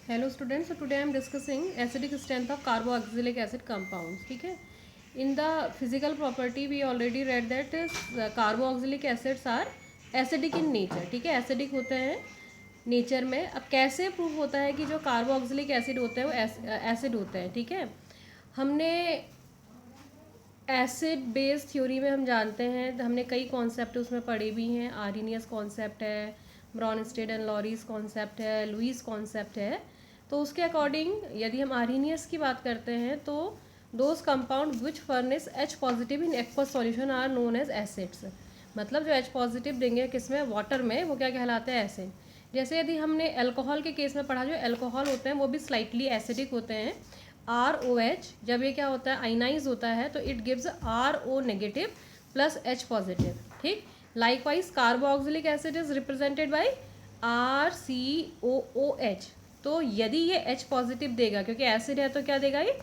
Hello students, so today I am discussing acidic strength of carboxylic acid compounds. ठीक है. In the physical property we already read that carboxylic acids are acidic in nature. ठीक है, acidic होते हैं nature में. अब कैसे prove होता है कि जो कार्बोक्सिलिक एसिड होते हैं वो एसिड होते हैं. ठीक है, हमने एसिड बेस थ्योरी में हम जानते हैं, हमने कई कॉन्सेप्ट उसमें पढ़े भी हैं. आर्रीनियस कॉन्सेप्ट है, ब्रॉनस्टेड एंड लॉरीज कॉन्सेप्ट है, लुईस कॉन्सेप्ट है. तो उसके अकॉर्डिंग यदि हम आर्रीनियस की बात करते हैं तो those compound which furnish H positive in aqueous solution are known as acids. मतलब जो H पॉजिटिव देंगे किसमें, वाटर में, वो क्या कहलाते हैं, एसिड. जैसे यदि हमने अल्कोहल के केस में पढ़ा, जो अल्कोहल होते हैं वो भी स्लाइटली एसिडिक होते हैं. ROH जब ये क्या होता है, आइनाइज होता है, तो it gives RO negative plus H positive. ठीक. Likewise carboxylic acid is represented by RCOOH. तो यदि ये H पॉजिटिव देगा, क्योंकि एसिड है तो क्या देगा ये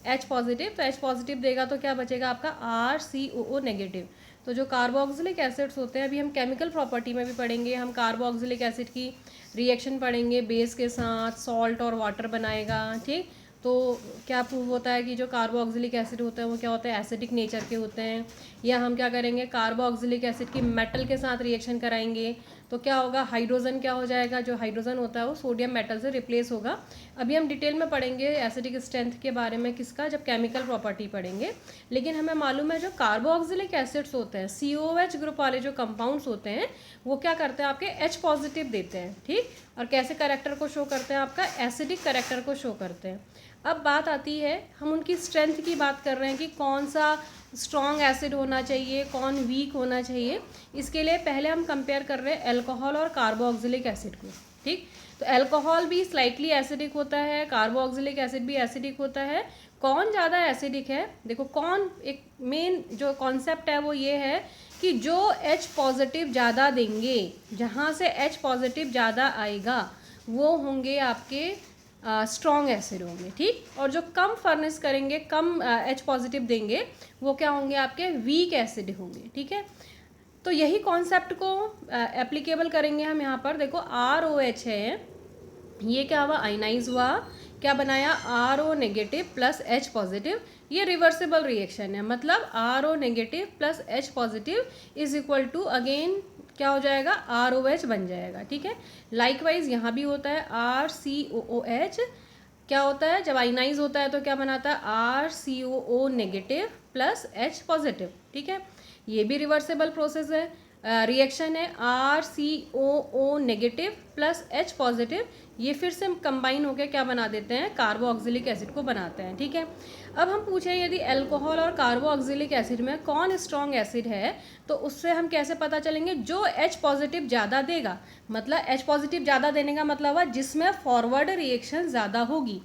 H पॉजिटिव, तो H पॉजिटिव देगा तो क्या बचेगा आपका RCOO नेगेटिव. तो जो कार्बोक्सिलिक एसिड्स होते हैं, अभी हम केमिकल प्रॉपर्टी में भी पढ़ेंगे, हम कार्बोक्सिलिक एसिड की रिएक्शन पढ़ेंगे बेस के साथ, सॉल्ट और वाटर बनाएगा. ठीक. तो क्या प्रूव होता है कि जो कार्बोक्सिलिक एसिड होते हैं वो क्या होते हैं, एसिडिक नेचर के होते हैं. या हम क्या करेंगे, कार्बोक्सिलिक एसिड की मेटल के साथ रिएक्शन कराएंगे तो क्या होगा, हाइड्रोजन क्या हो जाएगा, जो हाइड्रोजन होता है वो सोडियम मेटल से रिप्लेस होगा. अभी हम डिटेल में पढ़ेंगे एसिडिक स्ट्रेंथ के बारे में किसका, जब केमिकल प्रॉपर्टी पढ़ेंगे. लेकिन हमें मालूम है जो कार्बोक्सिलिक एसिड्स होते हैं, COH ग्रुप वाले जो कंपाउंड्स होते हैं, वो क्या करते हैं, आपके H पॉजिटिव देते हैं. ठीक. और कैसे करेक्टर को शो करते हैं, आपका एसिडिक करेक्टर को शो करते हैं. अब बात आती है, हम उनकी स्ट्रेंथ की बात कर रहे हैं कि कौन सा स्ट्रॉन्ग एसिड होना चाहिए, कौन वीक होना चाहिए. इसके लिए पहले हम कंपेयर कर रहे हैं अल्कोहल और कार्बोक्सिलिक एसिड को. ठीक. तो अल्कोहल भी स्लाइटली एसिडिक होता है, कार्बोक्सिलिक एसिड भी एसिडिक होता है. कौन ज़्यादा एसिडिक है, देखो कौन, एक मेन जो कॉन्सेप्ट है वो ये है कि जो H पॉजिटिव ज़्यादा देंगे, जहाँ से H पॉजिटिव ज़्यादा आएगा वो होंगे आपके स्ट्रॉन्ग एसिड होंगे. ठीक. और जो कम फर्निश करेंगे, कम H पॉजिटिव देंगे, वो क्या होंगे, आपके वीक एसिड होंगे. ठीक है. तो यही कॉन्सेप्ट को एप्लीकेबल करेंगे हम यहाँ पर. देखो ROH है, ये क्या हुआ, आइनाइज हुआ, क्या बनाया, RO negative plus H positive. ये रिवर्सिबल रिएक्शन है, मतलब RO negative plus H positive is equal to again क्या हो जाएगा, ROH बन जाएगा. ठीक है. लाइकवाइज यहाँ भी होता है RCOOH. क्या होता है, जब आइनाइज होता है तो क्या बनाता है, RCOO negative plus H positive. ठीक है. ये भी रिवर्सिबल प्रोसेस है, रिएक्शन है. RCOO negative plus H positive, ये फिर से कंबाइन होकर क्या बना देते हैं, कार्बोक्सिलिक एसिड को बनाते हैं. ठीक है. अब हम पूछें यदि अल्कोहल और कार्बोक्सिलिक एसिड में कौन स्ट्रॉन्ग एसिड है, तो उससे हम कैसे पता चलेंगे, जो H पॉजिटिव ज़्यादा देगा, मतलब H पॉजिटिव ज़्यादा देने का मतलब है जिसमें फॉरवर्ड रिएक्शन ज़्यादा होगी.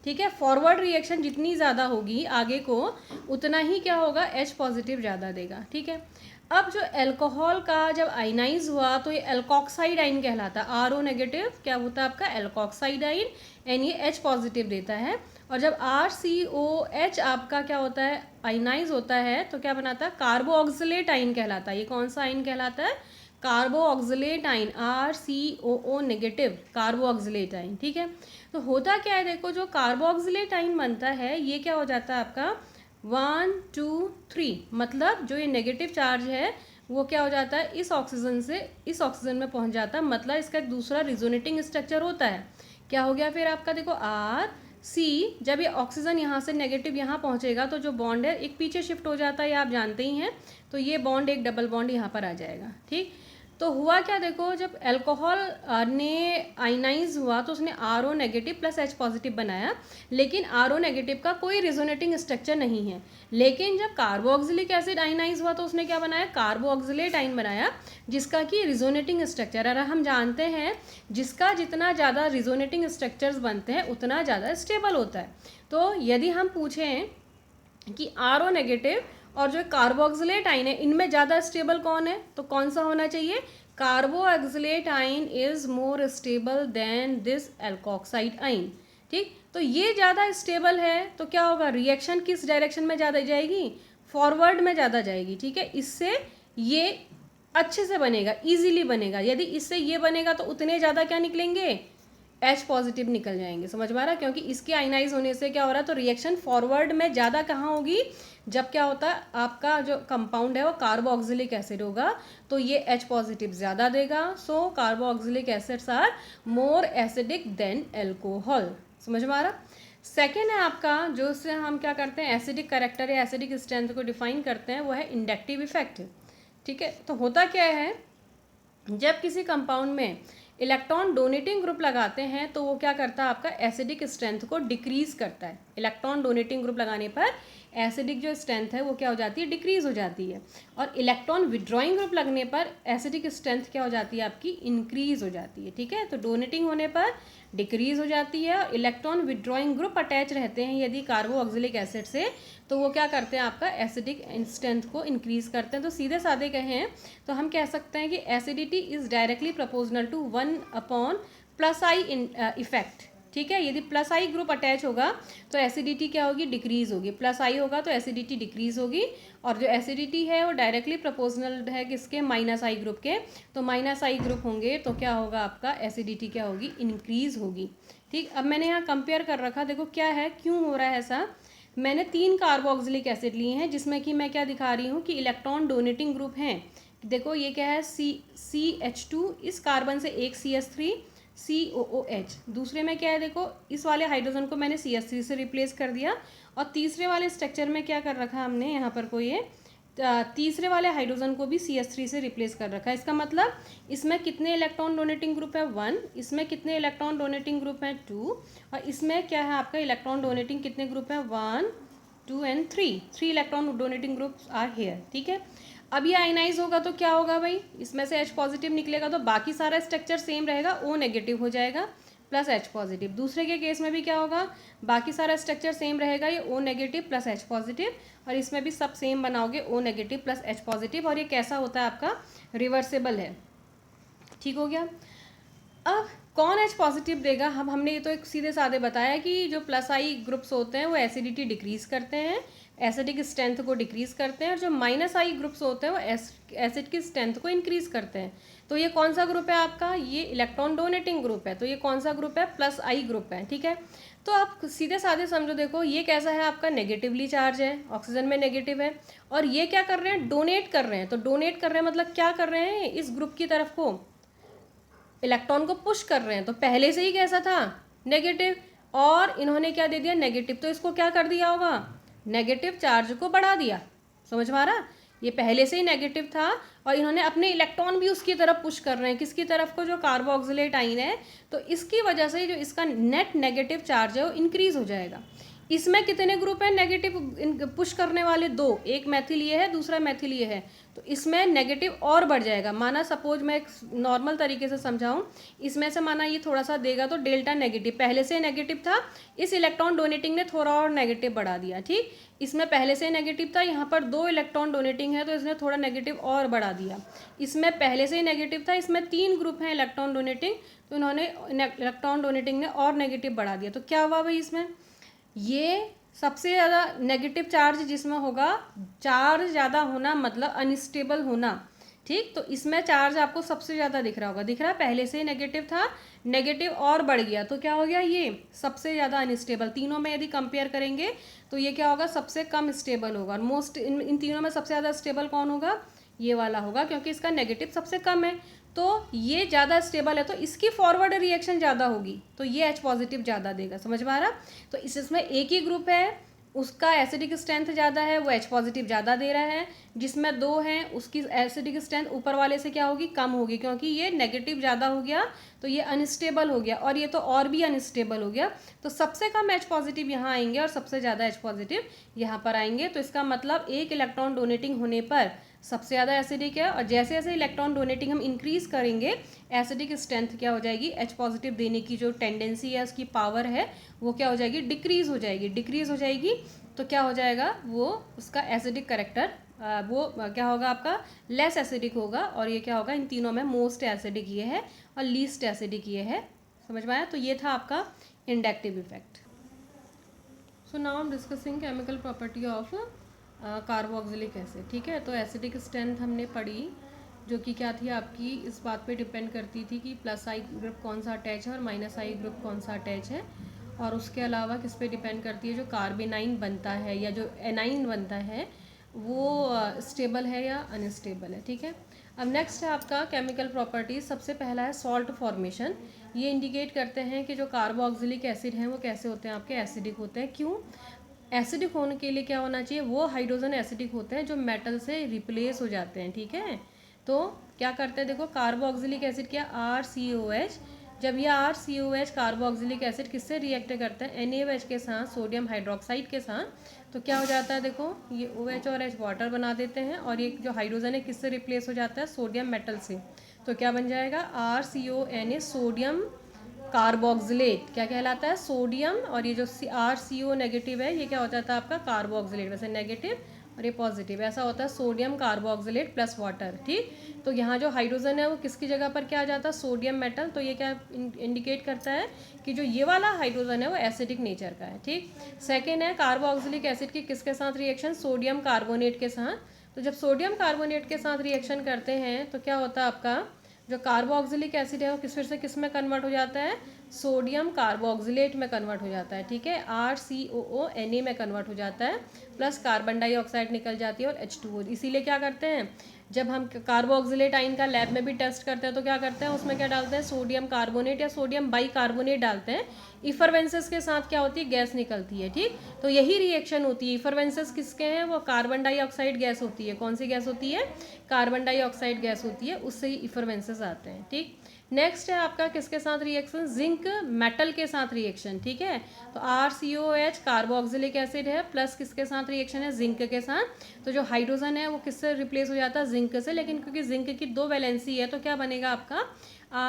ठीक है. फॉरवर्ड रिएक्शन जितनी ज़्यादा होगी आगे को, उतना ही क्या होगा, H पॉजिटिव ज़्यादा देगा. ठीक है. अब जो अल्कोहल का जब आइनाइज हुआ तो ये अल्कोक्साइड आइन कहलाता है. RO नेगेटिव क्या होता है आपका, अल्कोक्साइड आइन, एंड ये H पॉजिटिव देता है. और जब RCOH आपका क्या होता है, आइनाइज होता है, तो क्या बनाता है, कार्बोऑक्सिलेट आइन कहलाता है. ये कौन सा आइन कहलाता है, कार्बोऑक्सिलेट आइन, RCOO नेगेटिव कार्बोऑक्सिलेट आइन. ठीक है. तो होता क्या है, देखो जो कार्बोऑक्सिलेट आइन बनता है ये क्या हो जाता है आपका 1 2 3, मतलब जो ये नेगेटिव चार्ज है वो क्या हो जाता है, इस ऑक्सीजन से इस ऑक्सीजन में पहुंच जाता है. मतलब इसका एक दूसरा रिजोनेटिंग स्ट्रक्चर होता है. क्या हो गया फिर आपका, देखो RC, जब ये ऑक्सीजन यहाँ से नेगेटिव यहाँ पहुँचेगा तो जो बॉन्ड है एक पीछे शिफ्ट हो जाता है, ये आप जानते ही हैं. तो ये बॉन्ड एक डबल बॉन्ड यहाँ पर आ जाएगा. ठीक. तो हुआ क्या, देखो जब अल्कोहल ने आइनाइज हुआ तो उसने RO negative plus H positive बनाया, लेकिन RO नेगेटिव का कोई रिजोनेटिंग स्ट्रक्चर नहीं है. लेकिन जब कार्बोक्सिलिक एसिड आइनाइज हुआ तो उसने क्या बनाया, कार्बोऑक्सिलेट आइन बनाया, जिसका कि रिजोनेटिंग स्ट्रक्चर, और हम जानते हैं जिसका जितना ज़्यादा रिजोनेटिंग स्ट्रक्चर्स बनते हैं उतना ज़्यादा स्टेबल होता है. तो यदि हम पूछें कि RO नेगेटिव और जो कार्बोक्सिलेट आइन है इनमें ज़्यादा स्टेबल कौन है, तो कौन सा होना चाहिए, कार्बोक्सिलेट आइन is more stable then this alkoxide आइन. ठीक. तो ये ज़्यादा स्टेबल है तो क्या होगा, रिएक्शन किस डायरेक्शन में ज़्यादा जाएगी, फॉरवर्ड में ज़्यादा जाएगी. ठीक है. इससे ये अच्छे से बनेगा, इजीली बनेगा. यदि इससे ये बनेगा तो उतने ज़्यादा क्या निकलेंगे, H पॉजिटिव निकल जाएंगे। समझ में आ रहा है? क्योंकि इसके आयनाइज होने से क्या हो रहा है, तो रिएक्शन फॉरवर्ड में ज़्यादा कहाँ होगी, जब क्या होता है आपका जो कंपाउंड है वो कार्बोक्सिलिक एसिड होगा, तो ये H पॉजिटिव ज़्यादा देगा। So carboxylic acids are more acidic than alcohol. समझ में आ रहा? सेकेंड है आपका, जो उससे हम क्या करते हैं एसिडिक करेक्टर या एसिडिक स्ट्रेंथ को डिफाइन करते हैं, वो है इंडक्टिव इफेक्ट। ठीक है, तो होता क्या है, जब किसी कंपाउंड में इलेक्ट्रॉन डोनेटिंग ग्रुप लगाते हैं तो वो क्या करता है, आपका एसिडिक स्ट्रेंथ को डिक्रीज करता है। इलेक्ट्रॉन डोनेटिंग ग्रुप लगाने पर एसिडिक जो स्ट्रेंथ है वो क्या हो जाती है, डिक्रीज हो जाती है। और इलेक्ट्रॉन विड्रॉइंग ग्रुप लगने पर एसिडिक स्ट्रेंथ क्या हो जाती है, आपकी इंक्रीज हो जाती है। ठीक है, तो डोनेटिंग होने पर डिक्रीज हो जाती है, और इलेक्ट्रॉन विड्रॉइंग ग्रुप अटैच रहते हैं यदि कार्बोक्सिलिक एसिड से, तो वो क्या करते हैं, आपका एसिडिक स्ट्रेंथ को इंक्रीज करते हैं। तो सीधे साधे कहें तो हम कह सकते हैं कि acidity is directly proportional to 1/+I effect. ठीक है, यदि +I ग्रुप अटैच होगा तो एसिडिटी क्या होगी, डिक्रीज होगी। +I होगा तो एसिडिटी डिक्रीज होगी, और जो एसिडिटी है वो डायरेक्टली प्रोपोर्शनल है किसके, -I ग्रुप के। तो -I ग्रुप होंगे तो क्या होगा, आपका एसिडिटी क्या होगी, इंक्रीज होगी। ठीक, अब मैंने यहाँ कंपेयर कर रखा, देखो क्या है, क्यों हो रहा है ऐसा। मैंने 3 कार्बोक्सिलिक एसिड लिए हैं, जिसमें कि मैं क्या दिखा रही हूँ कि इलेक्ट्रॉन डोनेटिंग ग्रुप हैं। देखो ये क्या है, CH2, इस कार्बन से एक CH3, COOH। दूसरे में क्या है, देखो इस वाले हाइड्रोजन को मैंने CH3 से रिप्लेस कर दिया, और तीसरे वाले स्ट्रक्चर में क्या कर रखा हमने यहाँ पर, कोई ये तीसरे वाले हाइड्रोजन को भी CH3 से रिप्लेस कर रखा है। इसका मतलब इसमें कितने इलेक्ट्रॉन डोनेटिंग ग्रुप है, 1, इसमें कितने इलेक्ट्रॉन डोनेटिंग ग्रुप है, 2, और इसमें क्या है आपका इलेक्ट्रॉन डोनेटिंग कितने ग्रुप है, 1, 2 and 3 electron donating groups are here. ठीक है, अब ये आयनाइज होगा तो क्या होगा भाई, इसमें से H पॉजिटिव निकलेगा तो बाकी सारा स्ट्रक्चर सेम रहेगा, O नेगेटिव हो जाएगा प्लस H पॉजिटिव। दूसरे के केस में भी क्या होगा, बाकी सारा स्ट्रक्चर सेम रहेगा, ये O negative plus H positive, और इसमें भी सब सेम बनाओगे, O negative plus H positive, और ये कैसा होता है आपका, रिवर्सेबल है। ठीक हो गया। अब कौन H पॉजिटिव देगा, हम हमने ये तो एक सीधे साधे बताया कि जो +I ग्रुप्स होते हैं वो एसिडिटी डिक्रीज करते हैं, एसिडिक स्ट्रेंथ को डिक्रीज करते हैं, और जो -I ग्रुप्स होते हैं वो एसिड की स्ट्रेंथ को इंक्रीज करते हैं। तो ये कौन सा ग्रुप है आपका, ये इलेक्ट्रॉन डोनेटिंग ग्रुप है, तो ये कौन सा ग्रुप है, +I ग्रुप है। ठीक है, तो आप सीधे साधे समझो, देखो ये कैसा है आपका, नेगेटिवली चार्ज है, ऑक्सीजन में नेगेटिव है, और ये क्या कर रहे हैं, डोनेट कर रहे हैं। तो डोनेट कर रहे हैं मतलब क्या कर रहे हैं, इस ग्रुप की तरफ को इलेक्ट्रॉन को पुश कर रहे हैं। तो पहले से ही कैसा था, नेगेटिव, और इन्होंने क्या दे दिया, नेगेटिव, तो इसको क्या कर दिया होगा, नेगेटिव चार्ज को बढ़ा दिया। समझ में आ रहा, ये पहले से ही नेगेटिव था, और इन्होंने अपने इलेक्ट्रॉन भी उसकी तरफ पुश कर रहे हैं, किसकी तरफ को, जो कार्बोक्सिलेट आइन है। तो इसकी वजह से जो इसका नेट नेगेटिव चार्ज है वो इंक्रीज हो जाएगा। इसमें कितने ग्रुप हैं नेगेटिव पुश करने वाले, 2, एक मैथिल ये है, दूसरा मैथिल ये है, तो इसमें नेगेटिव और बढ़ जाएगा। माना सपोज मैं एक नॉर्मल तरीके से समझाऊं, इसमें से माना ये थोड़ा सा देगा तो डेल्टा नेगेटिव, पहले से नेगेटिव था, इस इलेक्ट्रॉन डोनेटिंग ने थोड़ा और नेगेटिव बढ़ा दिया। ठीक, इसमें पहले से नेगेटिव था, यहाँ पर 2 इलेक्ट्रॉन डोनेटिंग है तो इसने थोड़ा नेगेटिव और बढ़ा दिया। इसमें पहले से ही नेगेटिव था, इसमें 3 ग्रुप हैं इलेक्ट्रॉन डोनेटिंग, तो इन्होंने इलेक्ट्रॉन डोनेटिंग ने और नेगेटिव बढ़ा दिया। तो क्या हुआ भाई, इसमें ये सबसे ज़्यादा नेगेटिव चार्ज जिसमें होगा, चार्ज ज़्यादा होना मतलब अनस्टेबल होना। ठीक, तो इसमें चार्ज आपको सबसे ज़्यादा दिख रहा होगा, दिख रहा है, पहले से ही नेगेटिव था, नेगेटिव और बढ़ गया, तो क्या हो गया, ये सबसे ज़्यादा अनस्टेबल। तीनों में यदि कंपेयर करेंगे तो ये क्या होगा, सबसे कम स्टेबल होगा। मोस्ट इन तीनों में सबसे ज़्यादा स्टेबल कौन होगा, ये वाला होगा, क्योंकि इसका नेगेटिव सबसे कम है, तो ये ज़्यादा स्टेबल है, तो इसकी फॉरवर्ड रिएक्शन ज़्यादा होगी, तो ये H पॉजिटिव ज़्यादा देगा। समझ में आ रहा, तो इसमें एक ही ग्रुप है, उसका एसिडिक स्ट्रेंथ ज़्यादा है, वो H पॉजिटिव ज़्यादा दे रहा है। जिसमें 2 हैं उसकी एसिडिक स्ट्रेंथ ऊपर वाले से क्या होगी, कम होगी, क्योंकि ये नेगेटिव ज़्यादा हो गया तो ये अनस्टेबल हो गया, और ये तो और भी अनस्टेबल हो गया। तो सबसे कम H पॉजिटिव यहाँ आएंगे और सबसे ज़्यादा H पॉजिटिव यहाँ पर आएंगे। तो इसका मतलब एक इलेक्ट्रॉन डोनेटिंग होने पर सबसे ज़्यादा एसिडिक है, और जैसे जैसे इलेक्ट्रॉन डोनेटिंग हम इंक्रीज़ करेंगे एसिडिक स्ट्रेंथ क्या हो जाएगी, H पॉजिटिव देने की जो टेंडेंसी है, उसकी पावर है, वो क्या हो जाएगी, डिक्रीज़ हो जाएगी। डिक्रीज़ हो जाएगी तो क्या हो जाएगा, वो उसका एसिडिक करेक्टर वो क्या होगा, आपका लेस एसिडिक होगा, और ये क्या होगा, इन तीनों में मोस्ट एसिडिक ये है और लीस्ट एसिडिक ये है। समझ में आया, तो ये था आपका inductive effect. So now I am discussing chemical property of carboxylic acid. ठीक है, तो एसिडिक स्ट्रेंथ हमने पढ़ी, जो कि क्या थी आपकी, इस बात पे डिपेंड करती थी कि प्लस आई ग्रुप कौन सा अटैच है और माइनस आई ग्रुप कौन सा अटैच है। और उसके अलावा किस पे डिपेंड करती है, जो कार्बेनाइन बनता है या जो एनाइन बनता है वो स्टेबल है या अनस्टेबल है। ठीक है, अब नेक्स्ट है आपका केमिकल प्रॉपर्टीज। सबसे पहला है सॉल्ट फॉर्मेशन। ये इंडिकेट करते हैं कि जो कार्बोक्सिलिक एसिड हैं वो कैसे होते हैं, आपके एसिडिक होते हैं। क्यों एसिडिक होने के लिए क्या होना चाहिए, वो हाइड्रोजन एसिडिक होते हैं जो मेटल से रिप्लेस हो जाते हैं। ठीक है, तो क्या करते हैं, देखो कार्बोक्सिलिक एसिड क्या, RCOH। जब ये RCOH कार्बोक्सिलिक एसिड किससे रिएक्ट करता है, NaOH के साथ, सोडियम हाइड्रोक्साइड के साथ, तो क्या हो जाता है, देखो ये OH और H वाटर बना देते हैं और ये जो हाइड्रोजन है किससे रिप्लेस हो जाता है, सोडियम मेटल से। तो क्या बन जाएगा, RCONA सोडियम कार्बोक्सिलेट। क्या कहलाता है, सोडियम, और ये जो RCO नेगेटिव है ये क्या हो जाता है आपका कार्बोक्सिलेट, वैसे नेगेटिव और ये पॉजिटिव, ऐसा होता है सोडियम कार्बोक्सिलेट प्लस वाटर। ठीक, तो यहाँ जो हाइड्रोजन है वो किसकी जगह पर क्या आ जाता है, सोडियम मेटल। तो ये क्या इंडिकेट करता है कि जो ये वाला हाइड्रोजन है वो एसिडिक नेचर का है। ठीक, सेकेंड है कार्बोक्सिलिक एसिड की किसके साथ रिएक्शन, सोडियम कार्बोनेट के साथ। तो जब सोडियम कार्बोनेट के साथ रिएक्शन करते हैं तो क्या होता है आपका, जो कार्बोक्सिलिक एसिड है वो किस फिर से किस में कन्वर्ट हो जाता है, सोडियम कार्बोक्सिलेट में कन्वर्ट हो जाता है। ठीक है, RCOONA में कन्वर्ट हो जाता है, प्लस कार्बन डाइऑक्साइड निकल जाती है और H2O। इसीलिए क्या करते हैं, जब हम कार्बोक्सिलेट आइन का लैब में भी टेस्ट करते हैं तो क्या करते हैं, उसमें क्या डालते हैं, सोडियम कार्बोनेट या सोडियम बाइकार्बोनेट डालते हैं। इफरवेंसेस के साथ क्या होती है, गैस निकलती है। ठीक, तो यही रिएक्शन होती है। इफरवेंसेस किसके हैं, वो कार्बन डाइऑक्साइड गैस होती है। कौन सी गैस होती है, कार्बन डाइऑक्साइड गैस होती है, उससे ही इफरवेंसेस आते हैं। ठीक, नेक्स्ट है आपका किसके साथ रिएक्शन, जिंक मेटल के साथ रिएक्शन। ठीक है, तो RCOH कार्बोक्सिलिक एसिड है, प्लस किसके साथ रिएक्शन है, जिंक के साथ। तो जो हाइड्रोजन है वो किससे रिप्लेस हो जाता है, जिंक से। लेकिन क्योंकि जिंक की 2 वैलेंसी है तो क्या बनेगा आपका,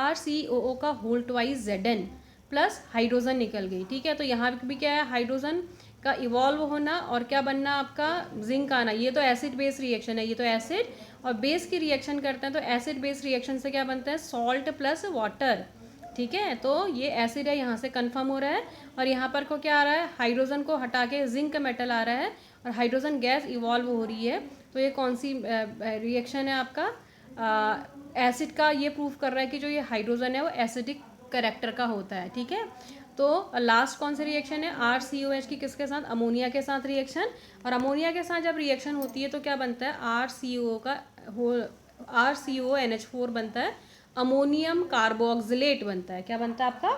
RCOO का whole twice Zn plus hydrogen निकल गई। ठीक है, तो यहाँ भी क्या है, हाइड्रोजन का इवॉल्व होना और क्या बनना आपका, जिंक आना। ये तो एसिड बेस रिएक्शन है, ये तो एसिड और बेस की रिएक्शन करते हैं। तो एसिड बेस रिएक्शन से क्या बनता है, सॉल्ट प्लस वाटर। ठीक है, तो ये एसिड है, यहाँ से कंफर्म हो रहा है। और यहाँ पर को क्या आ रहा है, हाइड्रोजन को हटा के जिंक मेटल आ रहा है और हाइड्रोजन गैस इवॉल्व हो रही है। तो ये कौन सी रिएक्शन है आपका, एसिड का। ये प्रूफ कर रहा है कि जो ये हाइड्रोजन है वो एसिडिक करेक्टर का होता है। ठीक है, तो लास्ट कौन सी रिएक्शन है, RCOH की किसके साथ, अमोनिया के साथ रिएक्शन। और अमोनिया के साथ जब रिएक्शन होती है तो क्या बनता है, RCO का RCONH4 बनता है, अमोनियम कार्बोक्सिलेट बनता है। क्या बनता है आपका,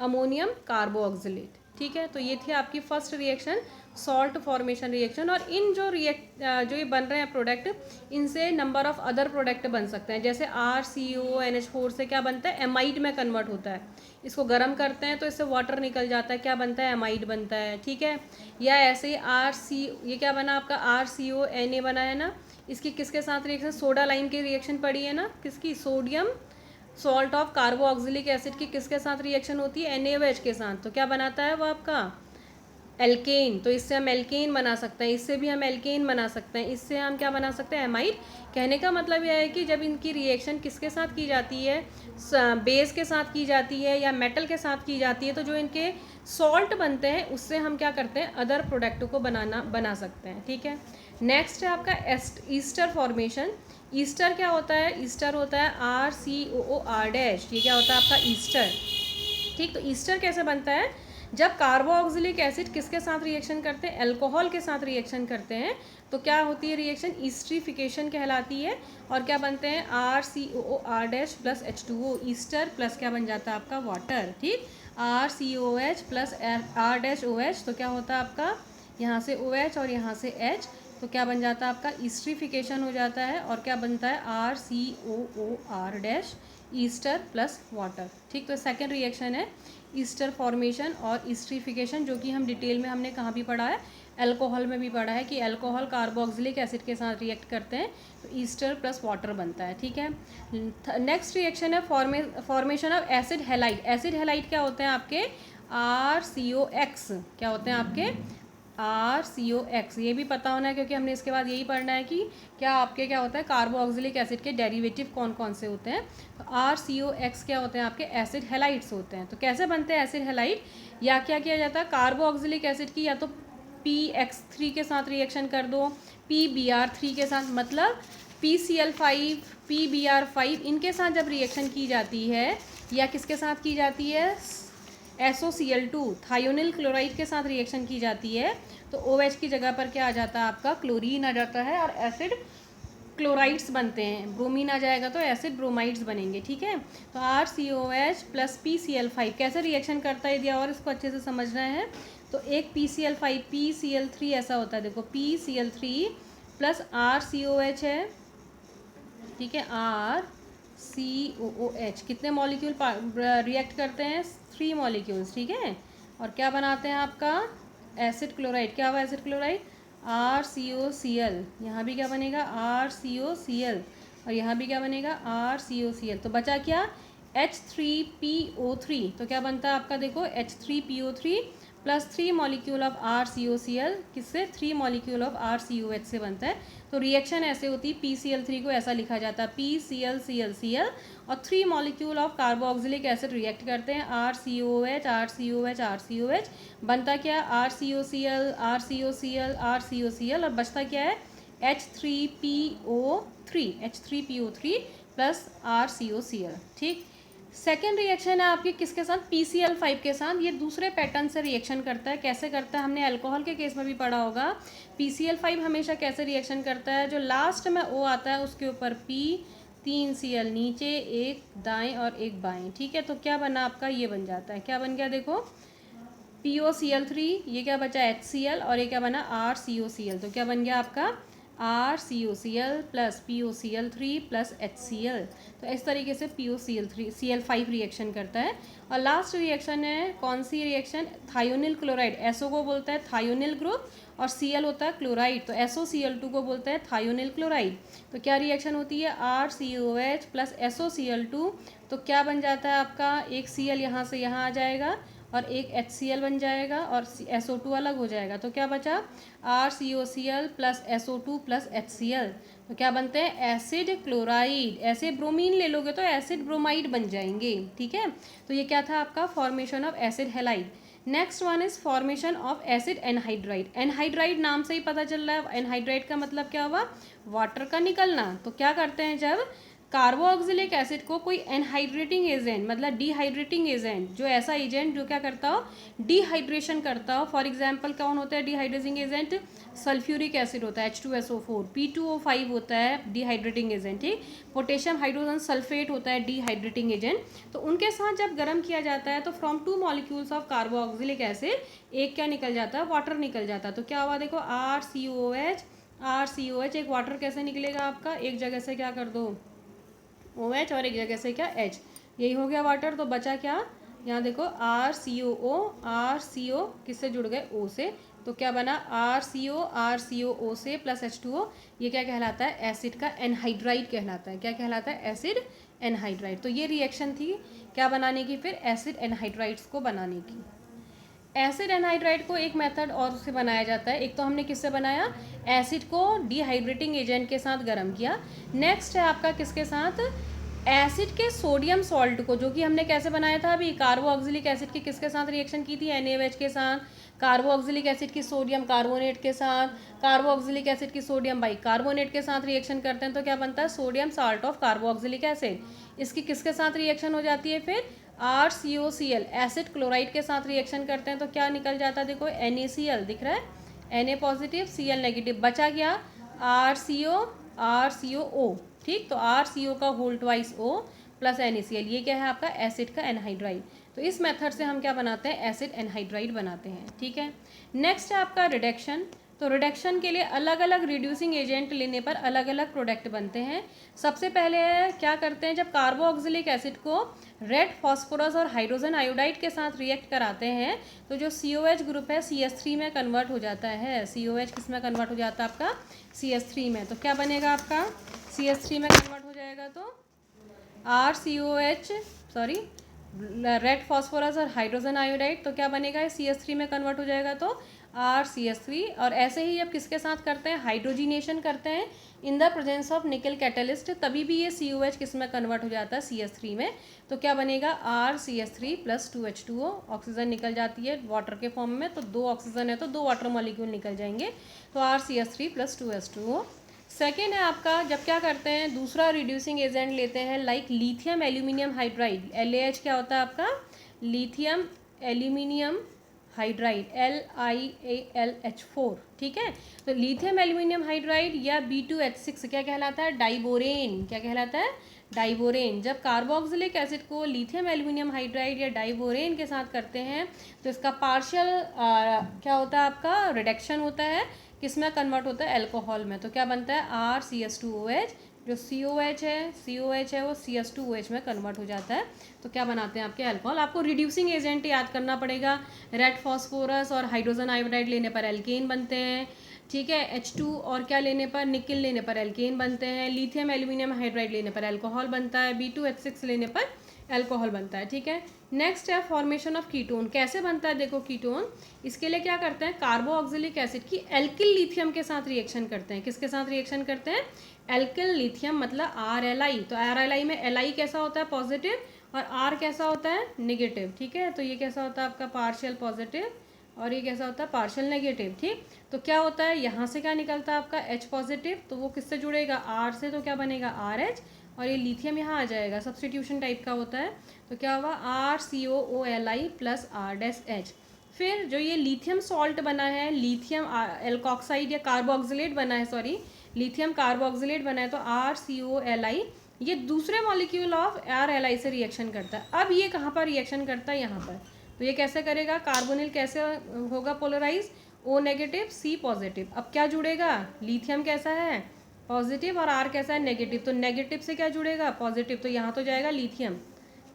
अमोनियम कार्बोक्सिलेट। ठीक है, तो ये थी आपकी first reaction, salt formation reaction. और इन जो जो ये बन रहे हैं प्रोडक्ट, इनसे नंबर ऑफ अदर प्रोडक्ट बन सकते हैं। जैसे RCONH4 से क्या बनता है, एमाइड में कन्वर्ट होता है। इसको गर्म करते हैं तो इससे वाटर निकल जाता है, क्या बनता है, एमाइड बनता है। ठीक है, या ऐसे ही ये क्या बना आपका, RCONA बना है ना, इसकी किसके साथ रिएक्शन, सोडा लाइम की रिएक्शन पड़ी है ना, किसकी, sodium salt of carboxylic acid की किसके साथ रिएक्शन होती है, NaOH के साथ। तो क्या बनाता है वो आपका, एल्केन। तो इससे हम एल्केन बना सकते हैं, इससे भी हम एल्केन बना सकते हैं, इससे हम क्या बना सकते हैं, एमाइड। कहने का मतलब यह है कि जब इनकी रिएक्शन किसके साथ की जाती है, बेस के साथ की जाती है या मेटल के साथ की जाती है, तो जो इनके सॉल्ट बनते हैं उससे हम क्या करते हैं, अदर प्रोडक्ट को बना सकते हैं। ठीक है, नेक्स्ट है आपका ईस्टर फॉर्मेशन। ईस्टर क्या होता है, ईस्टर होता है RCOOR-। ये क्या होता है आपका, ईस्टर। ठीक, तो ईस्टर कैसे बनता है, जब कार्बोक्सिलिक एसिड किसके साथ रिएक्शन करते हैं, अल्कोहल के साथ रिएक्शन करते हैं तो क्या होती है रिएक्शन, ईस्ट्रीफिकेशन कहलाती है। और क्या बनते हैं, RCOOR- plus H2O, Easter plus क्या बन जाता है आपका, वाटर। ठीक, RCOH प्लस R-OH, तो क्या होता है आपका, यहाँ से OH और यहाँ से H, तो क्या बन जाता है आपका, ईस्ट्रीफिकेशन हो जाता है। और क्या बनता है, RCOOR- ईस्टर प्लस वाटर। ठीक, तो सेकेंड रिएक्शन है ईस्टर फॉर्मेशन और ईस्ट्रीफिकेशन, जो कि हम डिटेल में हमने कहाँ भी पढ़ा है, अल्कोहल में भी पढ़ा है कि अल्कोहल कार्बोक्सिलिक एसिड के साथ रिएक्ट करते हैं तो ईस्टर प्लस वाटर बनता है। ठीक है, नेक्स्ट रिएक्शन है formation of acid halide. Acid halide क्या होते हैं आपके, RCOX। क्या होते हैं आपके, RCOX। ये भी पता होना है क्योंकि हमने इसके बाद यही पढ़ना है कि क्या आपके क्या होता है, कार्बोक्सिलिक एसिड के डेरिवेटिव कौन कौन से होते हैं। तो RCOX क्या होते हैं आपके, एसिड हैलाइड्स होते हैं। तो कैसे बनते हैं एसिड हैलाइड, या क्या किया जाता है, कार्बोक्सिलिक एसिड की या तो PX3 के साथ रिएक्शन कर दो, PBr3 के साथ, मतलब PCl5 PBr5 इनके साथ जब रिएक्शन की जाती है या किसके साथ की जाती है, SOCl2 थायोनिल क्लोराइड के साथ रिएक्शन की जाती है तो OH की जगह पर क्या आ जाता है आपका, क्लोरीन आ जाता है और एसिड क्लोराइड्स बनते हैं। ब्रोमीन आ जाएगा तो एसिड ब्रोमाइड्स बनेंगे। ठीक है, तो RCOH प्लस PCl5 कैसे रिएक्शन करता है यदि और इसको अच्छे से समझना है तो एक PCl5 PCl3 ऐसा होता है, देखो PCl3 प्लस RCOH है। ठीक है, RCOOH कितने मॉलिक्यूल रिएक्ट करते हैं, 3 मॉलिक्यूल्स। ठीक है, और क्या बनाते हैं आपका, एसिड क्लोराइड। क्या हुआ एसिड क्लोराइड, RCOCl। यहाँ भी क्या बनेगा, RCOCl, और यहाँ भी क्या बनेगा, RCOCl। तो बचा क्या, H3PO3। तो क्या बनता है आपका, देखो H3PO3 plus 3 molecule of RCOCl किससे, 3 मॉलिक्यूल ऑफ RCOH से बनता है। तो रिएक्शन ऐसे होती है, PCl3 को ऐसा लिखा जाता है PClClCl, और 3 molecule of carboxylic acid react करते हैं RCOH RCOH RCOH, बनता क्या है RCOCl RCOCl RCOCl, और बचता क्या है H3PO3 प्लस RCOCl। ठीक, सेकेंड रिएक्शन है आपकी किसके साथ, PCl5 के साथ। ये दूसरे पैटर्न से रिएक्शन करता है। कैसे करता है, हमने अल्कोहल के केस में भी पढ़ा होगा। PCl5 हमेशा कैसे रिएक्शन करता है, जो लास्ट में O आता है उसके ऊपर P, 3 Cl नीचे, एक दाएं और एक बाएं। ठीक है, तो क्या बना आपका, ये बन जाता है, क्या बन गया, देखो POCl3, ये क्या बचा HCl, और ये क्या बना RCOCl। तो क्या बन गया आपका RCOCl plus POCl3 plus HCl। तो इस तरीके से Cl5 रिएक्शन करता है। और लास्ट रिएक्शन है कौन सी रिएक्शन, थायोनिल क्लोराइड। SO को बोलता है थायोनिल ग्रुप और Cl होता है क्लोराइड, तो SOCl2 को बोलते हैं थायोनिल क्लोराइड। तो क्या रिएक्शन होती है, RCOH प्लस SOCl2। तो क्या बन जाता है आपका, एक Cl यहाँ से यहाँ आ जाएगा और एक HCl बन जाएगा और SO2 अलग हो जाएगा। तो क्या बचा, RCOCl plus SO2 plus HCl। तो क्या बनते हैं, एसिड क्लोराइड। ऐसे ब्रोमीन ले लोगे तो एसिड ब्रोमाइड बन जाएंगे। ठीक है, तो ये क्या था आपका, formation of acid halide. Next one is formation of acid anhydride. Anhydride नाम से ही पता चल रहा है, एनहाइड्राइड का मतलब क्या हुआ, वाटर का निकलना। तो क्या करते हैं, जब कार्बोक्सिलिक एसिड को कोई एनहाइड्रेटिंग एजेंट, मतलब डिहाइड्रेटिंग एजेंट, जो ऐसा एजेंट जो क्या करता हो, डिहाइड्रेशन करता हो। फॉर एग्जांपल कौन होता है डिहाइड्रेटिंग एजेंट, सल्फ्यूरिक एसिड होता है H2SO4, P2O5 होता है डिहाइड्रेटिंग एजेंट। ठीक, पोटेशियम हाइड्रोजन सल्फेट होता है डिहाइड्रेटिंग एजेंट। तो उनके साथ जब गर्म किया जाता है तो from 2 molecules of carboxylic acid एक क्या निकल जाता है, वाटर निकल जाता है। तो क्या हुआ, देखो RCOH एक वाटर कैसे निकलेगा आपका, एक जगह से क्या कर दो OH और एक जगह से क्या H, यही हो गया वाटर। तो बचा क्या, यहाँ देखो RCO किससे जुड़ गए, O से। तो क्या बना RCO से प्लस H2O, ये क्या कहलाता है, एसिड का एनहाइड्राइड कहलाता है। क्या कहलाता है, एसिड एनहाइड्राइड। तो ये रिएक्शन थी क्या बनाने की, फिर एसिड एनहाइड्राइड्स को बनाने की। एसिड एनहाइड्राइड को एक मेथड और से बनाया जाता है। एक तो हमने किससे बनाया, एसिड को डिहाइड्रेटिंग एजेंट के साथ गर्म किया। नेक्स्ट है आपका किसके साथ, एसिड के सोडियम सॉल्ट को, जो कि हमने कैसे बनाया था अभी, कार्बोक्सिलिक एसिड की किसके साथ रिएक्शन की थी, NaOH के साथ। कार्बोक्सिलिक एसिड की सोडियम कार्बोनेट के साथ, कार्बोक्सिलिक एसिड की सोडियम बाइकार्बोनेट के साथ रिएक्शन करते हैं तो क्या बनता है, sodium salt of carboxylic acid. इसकी किसके साथ रिएक्शन हो जाती है, फिर RCOCl एसिड क्लोराइड के साथ रिएक्शन करते हैं तो क्या निकल जाता है, देखो NaCl दिख रहा है, Na पॉजिटिव Cl नेगेटिव। बचा गया RCO ठीक, तो RCO का whole twice O plus NaCl, ये क्या है आपका एसिड का एनहाइड्राइड। तो इस मेथड से हम क्या बनाते हैं, एसिड एनहाइड्राइड बनाते हैं। ठीक है, नेक्स्ट है आपका रिडक्शन। तो रिडक्शन के लिए अलग अलग रिड्यूसिंग एजेंट लेने पर अलग अलग प्रोडक्ट बनते हैं। सबसे पहले क्या करते हैं, जब कार्बोक्सिलिक एसिड को रेड फॉस्फोरस और हाइड्रोजन आयोडाइड के साथ रिएक्ट कराते हैं तो जो COH ग्रुप है CH3 में कन्वर्ट हो जाता है। COH किस में कन्वर्ट हो जाता है आपका, CH3 में। तो क्या बनेगा आपका, CH3 में कन्वर्ट हो जाएगा तो RCOH रेड फॉस्फोरस और हाइड्रोजन आयोडाइड। तो क्या बनेगा, CH3 में कन्वर्ट हो जाएगा तो RCH3। और ऐसे ही अब किसके साथ करते हैं, हाइड्रोजिनेशन करते हैं इन द प्रेजेंस ऑफ निकल कैटलिस्ट, तभी भी ये COH किस में कन्वर्ट हो जाता है, CH3 में। तो क्या बनेगा RCH3 प्लस 2H2O, ऑक्सीजन निकल जाती है वाटर के फॉर्म में, तो 2 ऑक्सीजन है तो 2 वाटर मॉलिक्यूल निकल जाएंगे, तो RCH3 प्लस 2H2O। सेकेंड है आपका, जब क्या करते हैं दूसरा रिड्यूसिंग एजेंट लेते हैं like lithium aluminium hydride, LaH क्या होता है आपका, लिथियम एल्यूमिनियम हाइड्राइड, LiAlH4, ठीक है। तो लिथियम एल्यूमिनियम हाइड्राइड या B2H6 क्या कहलाता है, डाइबोरेन, क्या कहलाता है, डाइबोरेन। जब कार्बोक्सिलिक एसिड को लिथियम एल्यूमिनियम हाइड्राइड या डाइबोरेन के साथ करते हैं तो इसका पार्शियल क्या होता है आपका, रिडक्शन होता है, किसमें कन्वर्ट होता है, अल्कोहल में। तो क्या बनता है, RCH2OH, जो COH है वो CS2OH में कन्वर्ट हो जाता है। तो क्या बनाते हैं आपके अल्कोहल। आपको रिड्यूसिंग एजेंट याद करना पड़ेगा, रेड फॉस्फोरस और हाइड्रोजन आयोडाइड लेने पर एल्केन बनते हैं, ठीक है। H2 और क्या लेने पर, निकिल लेने पर एल्केन बनते हैं, लिथियम एल्यूमिनियम हाइड्राइड लेने पर अल्कोहल बनता है, B2H6 लेने पर अल्कोहल बनता है, ठीक है। नेक्स्ट है फॉर्मेशन ऑफ कीटोन। कैसे बनता है देखो कीटोन, इसके लिए क्या करते हैं, कार्बोऑक्सिलिक एसिड की एल्किल लिथियम के साथ रिएक्शन करते हैं। किसके साथ रिएक्शन करते हैं, एल्किल लिथियम, मतलब RLI। तो RLI में Li कैसा होता है, पॉजिटिव, और R कैसा होता है, नेगेटिव, ठीक है। तो ये कैसा होता है आपका पार्शियल पॉजिटिव और ये कैसा होता है पार्शियल नेगेटिव, ठीक। तो क्या होता है, यहाँ से क्या निकलता है आपका H पॉजिटिव, तो वो किससे जुड़ेगा, R से, तो क्या बनेगा RH, और ये लिथियम यहाँ आ जाएगा, सब्सटीट्यूशन टाइप का होता है। तो क्या हुआ, RCOOLI प्लस R-H। फिर जो ये लिथियम सॉल्ट बना है, लिथियम एल्कोक्साइड या कार्बोक्सिलेट बना है, सॉरी लिथियम कार्बोक्सिलेट बना है, तो RCOLI ये दूसरे मॉलिक्यूल ऑफ RLI से रिएक्शन करता है। अब ये कहाँ पर रिएक्शन करता है, यहाँ पर। तो ये कैसे करेगा, कार्बोनिल कैसे होगा polarise, O negative C positive. अब क्या जुड़ेगा, लिथियम कैसा है पॉजिटिव और R कैसा है नेगेटिव, तो नेगेटिव से क्या जुड़ेगा, पॉजिटिव, तो यहाँ तो जाएगा लिथियम,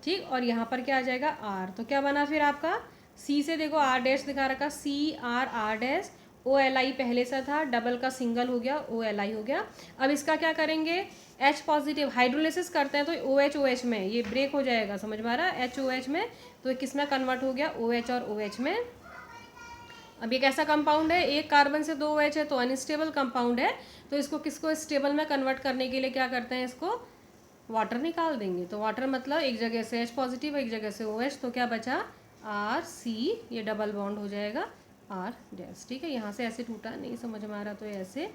ठीक, और यहाँ पर क्या आ जाएगा R। तो क्या बना फिर आपका, C से देखो R- दिखा रखा, CR OLI पहले से था, डबल का सिंगल हो गया, OLI हो गया। अब इसका क्या करेंगे, H पॉजिटिव, हाइड्रोलिसिस करते हैं तो OH में ये ब्रेक हो जाएगा, समझ में आ रहा है, HOH में, तो किस में कन्वर्ट हो गया, OH और OH में। अब ये कैसा कंपाउंड है, एक कार्बन से 2 OH है, तो अनस्टेबल कंपाउंड है। तो इसको किसको स्टेबल में कन्वर्ट करने के लिए क्या करते हैं, इसको वाटर निकाल देंगे। तो वाटर मतलब एक जगह से H पॉजिटिव, एक जगह से OH, तो क्या बचा RC, ये डबल बॉन्ड हो जाएगा R-, ठीक है। यहाँ से ऐसे टूटा, नहीं समझ में आ रहा तो ऐसे,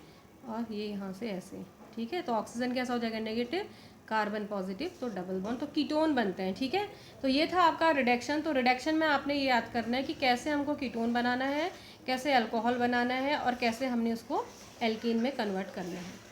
और ये यहाँ से ऐसे, ठीक है। तो ऑक्सीजन कैसा हो जाएगा, नेगेटिव, कार्बन पॉजिटिव, तो डबल बॉन्ड, तो कीटोन बनते हैं, ठीक है। तो ये था आपका रिडक्शन। तो रिडक्शन में आपने ये याद करना है कि कैसे हमको कीटोन बनाना है, कैसे अल्कोहल बनाना है, और कैसे हमने उसको एल्कीन में कन्वर्ट करना है।